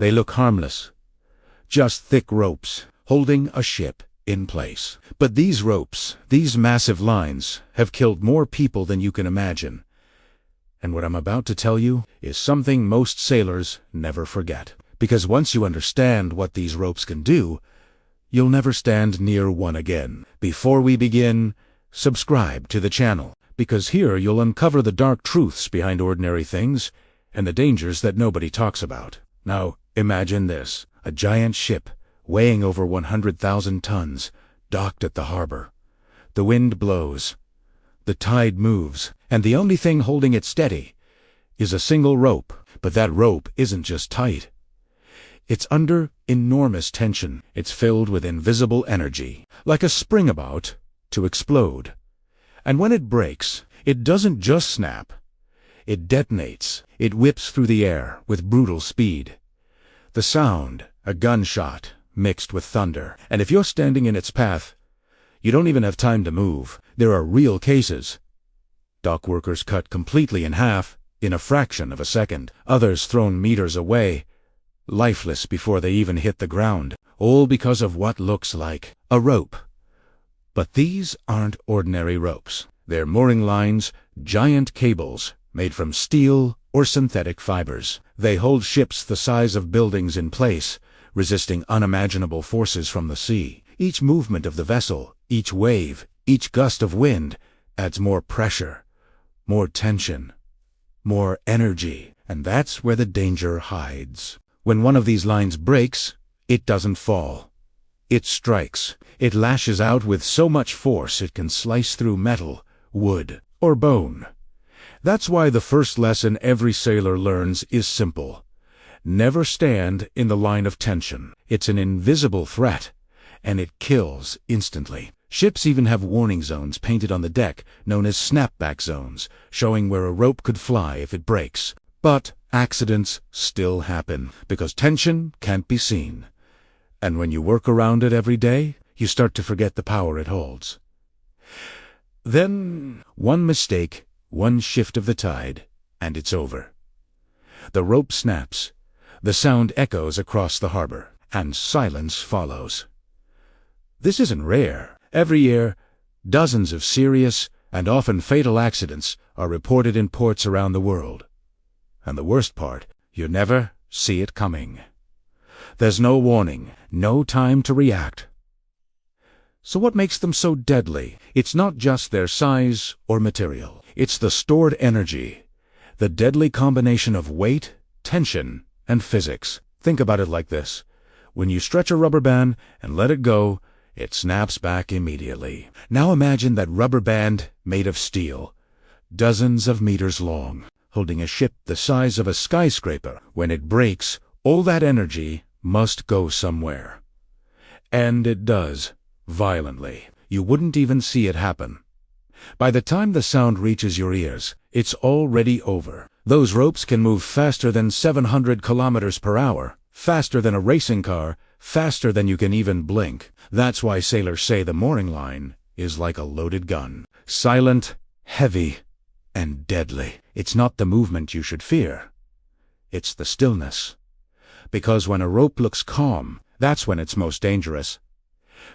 They look harmless. Just thick ropes, holding a ship in place. But these ropes, these massive lines, have killed more people than you can imagine. And what I'm about to tell you is something most sailors never forget. Because once you understand what these ropes can do, you'll never stand near one again. Before we begin, subscribe to the channel, because here you'll uncover the dark truths behind ordinary things and the dangers that nobody talks about. Now, imagine this: a giant ship weighing over 100,000 tons, docked at the harbor. The wind blows, the tide moves, and the only thing holding it steady is a single rope. But that rope isn't just tight. It's under enormous tension. It's filled with invisible energy, like a spring about to explode. And when it breaks, it doesn't just snap. It detonates. It whips through the air with brutal speed. The sound, a gunshot mixed with thunder. And if you're standing in its path, you don't even have time to move. There are real cases. Dock workers cut completely in half in a fraction of a second. Others thrown meters away, lifeless before they even hit the ground, all because of what looks like a rope. But these aren't ordinary ropes. They're mooring lines, giant cables made from steel or synthetic fibers. They hold ships the size of buildings in place, resisting unimaginable forces from the sea. Each movement of the vessel, each wave, each gust of wind adds more pressure, more tension, more energy. And that's where the danger hides. When one of these lines breaks, it doesn't fall. It strikes. It lashes out with so much force it can slice through metal, wood, or bone. That's why the first lesson every sailor learns is simple. Never stand in the line of tension. It's an invisible threat, and it kills instantly. Ships even have warning zones painted on the deck, known as snapback zones, showing where a rope could fly if it breaks. But accidents still happen, because tension can't be seen. And when you work around it every day, you start to forget the power it holds. Then, one mistake, one shift of the tide, and it's over. The rope snaps, the sound echoes across the harbor, and silence follows. This isn't rare. Every year, dozens of serious and often fatal accidents are reported in ports around the world. And the worst part, you never see it coming. There's no warning, no time to react. So what makes them so deadly? It's not just their size or material. It's the stored energy, the deadly combination of weight, tension, and physics. Think about it like this. When you stretch a rubber band and let it go, it snaps back immediately. Now imagine that rubber band made of steel, dozens of meters long, holding a ship the size of a skyscraper. When it breaks, all that energy must go somewhere. And it does, violently. You wouldn't even see it happen. By the time the sound reaches your ears, it's already over. Those ropes can move faster than 700 kilometers per hour, faster than a racing car, faster than you can even blink. That's why sailors say the mooring line is like a loaded gun. Silent, heavy, and deadly. It's not the movement you should fear. It's the stillness. Because when a rope looks calm, that's when it's most dangerous.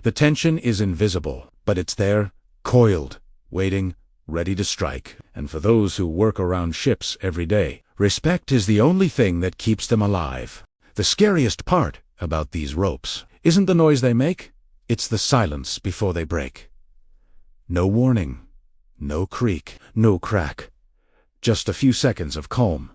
The tension is invisible, but it's there, coiled, waiting, ready to strike. And for those who work around ships every day, respect is the only thing that keeps them alive. The scariest part about these ropes isn't the noise they make, it's the silence before they break. No warning, no creak, no crack, just a few seconds of calm.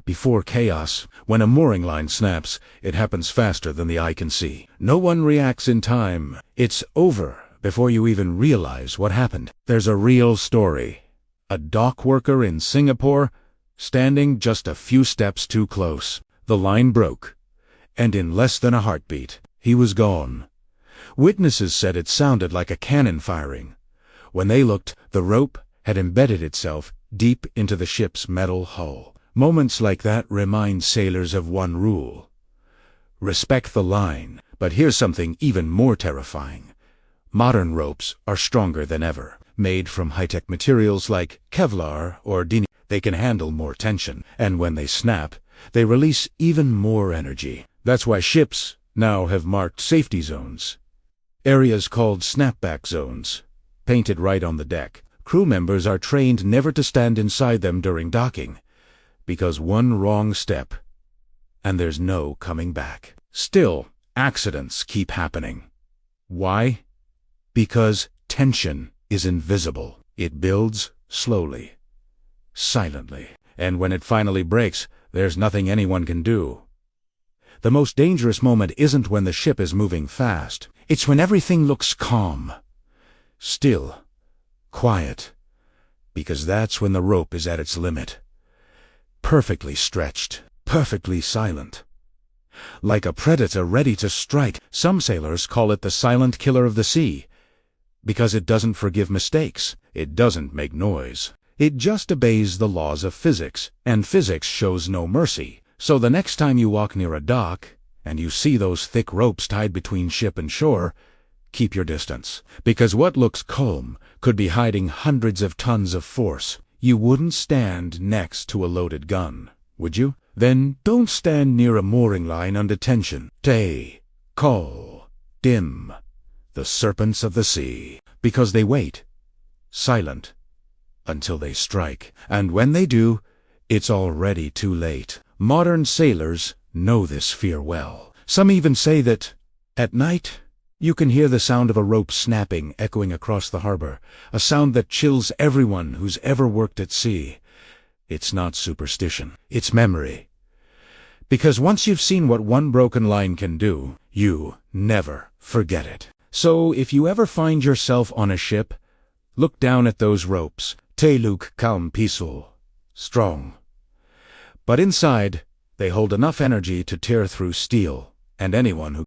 Before chaos, when a mooring line snaps, it happens faster than the eye can see. No one reacts in time. It's over before you even realize what happened. There's a real story. A dock worker in Singapore, standing just a few steps too close. The line broke, and in less than a heartbeat, he was gone. Witnesses said it sounded like a cannon firing. When they looked, the rope had embedded itself deep into the ship's metal hull. Moments like that remind sailors of one rule: respect the line. But here's something even more terrifying. Modern ropes are stronger than ever. Made from high-tech materials like Kevlar or Dini, they can handle more tension. And when they snap, they release even more energy. That's why ships now have marked safety zones. Areas called snapback zones, painted right on the deck. Crew members are trained never to stand inside them during docking, because one wrong step, and there's no coming back. Still, accidents keep happening. Why? Because tension is invisible. It builds slowly, silently, and when it finally breaks, there's nothing anyone can do. The most dangerous moment isn't when the ship is moving fast. It's when everything looks calm, still, quiet, because that's when the rope is at its limit. Perfectly stretched, perfectly silent. Like a predator ready to strike. Some sailors call it the silent killer of the sea, because it doesn't forgive mistakes. It doesn't make noise. It just obeys the laws of physics, and physics shows no mercy. So the next time you walk near a dock, and you see those thick ropes tied between ship and shore, keep your distance, because what looks calm could be hiding hundreds of tons of force. You wouldn't stand next to a loaded gun, would you? Then don't stand near a mooring line under tension. Stay, call, dim, the serpents of the sea, because they wait, silent, until they strike, and when they do, it's already too late. Modern sailors know this fear well. Some even say that, at night, you can hear the sound of a rope snapping echoing across the harbor, a sound that chills everyone who's ever worked at sea. It's not superstition, it's memory. Because once you've seen what one broken line can do, you never forget it. So if you ever find yourself on a ship, look down at those ropes. They look calm, peaceful, strong. But inside, they hold enough energy to tear through steel and anyone who